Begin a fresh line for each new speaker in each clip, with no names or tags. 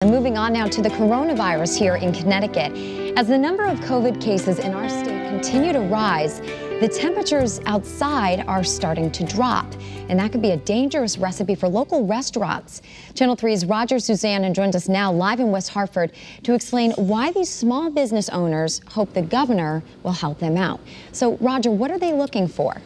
And moving on now to the coronavirus here in Connecticut. As the number of COVID cases in our state continue to rise, the temperatures outside are starting to drop, and that could be a dangerous recipe for local restaurants. Channel 3's Roger Suzanne joins us now live in West Hartford to explain why these small business owners hope the governor will help them out. So, Roger, what are they looking for?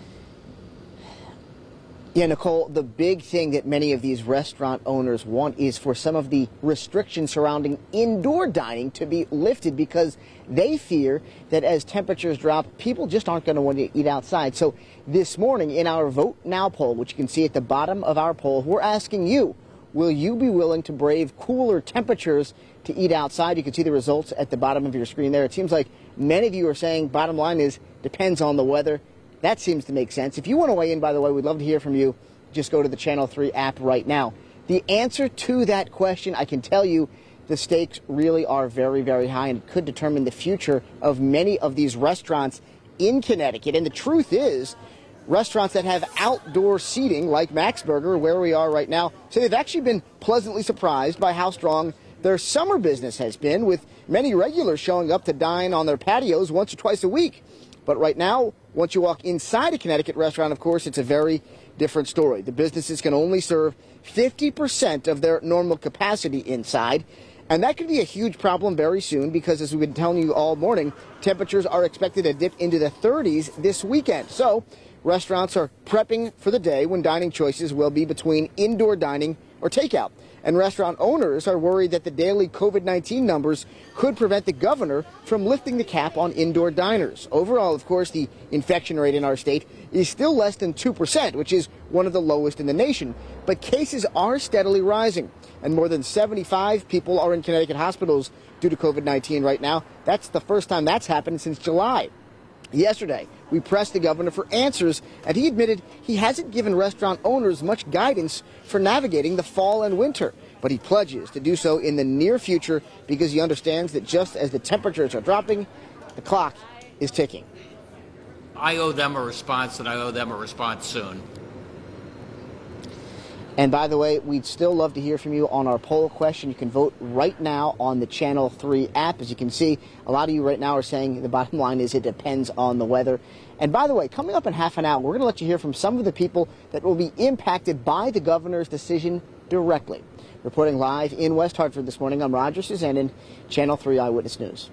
Yeah, Nicole, the big thing that many of these restaurant owners want is for some of the restrictions surrounding indoor dining to be lifted, because they fear that as temperatures drop, people just aren't going to want to eat outside. So this morning in our Vote Now poll, which you can see at the bottom of our poll, we're asking you, will you be willing to brave cooler temperatures to eat outside? You can see the results at the bottom of your screen there. It seems like many of you are saying bottom line is depends on the weather. That seems to make sense. If you want to weigh in, by the way, we'd love to hear from you. Just go to the Channel 3 app right now. The answer to that question, I can tell you, the stakes really are very, very high, and it could determine the future of many of these restaurants in Connecticut. And the truth is, restaurants that have outdoor seating, like Max Burger, where we are right now, say they've actually been pleasantly surprised by how strong their summer business has been, with many regulars showing up to dine on their patios once or twice a week. But right now, once you walk inside a Connecticut restaurant, of course, it's a very different story. The businesses can only serve 50% of their normal capacity inside. And that could be a huge problem very soon, because as we've been telling you all morning, temperatures are expected to dip into the 30s this weekend. So restaurants are prepping for the day when dining choices will be between indoor dining or takeout. And restaurant owners are worried that the daily COVID-19 numbers could prevent the governor from lifting the cap on indoor diners. Overall, of course, the infection rate in our state is still less than 2%, which is one of the lowest in the nation. But cases are steadily rising, and more than 75 people are in Connecticut hospitals due to COVID-19 right now. That's the first time that's happened since July. Yesterday, we pressed the governor for answers, and he admitted he hasn't given restaurant owners much guidance for navigating the fall and winter. But he pledges to do so in the near future, because he understands that just as the temperatures are dropping, the clock is ticking.
I owe them a response, and I owe them a response soon.
And by the way, we'd still love to hear from you on our poll question. You can vote right now on the Channel 3 app. As you can see, a lot of you right now are saying the bottom line is it depends on the weather. And by the way, coming up in half an hour, we're going to let you hear from some of the people that will be impacted by the governor's decision directly. Reporting live in West Hartford this morning, I'm Roger Suzanne, Channel 3 Eyewitness News.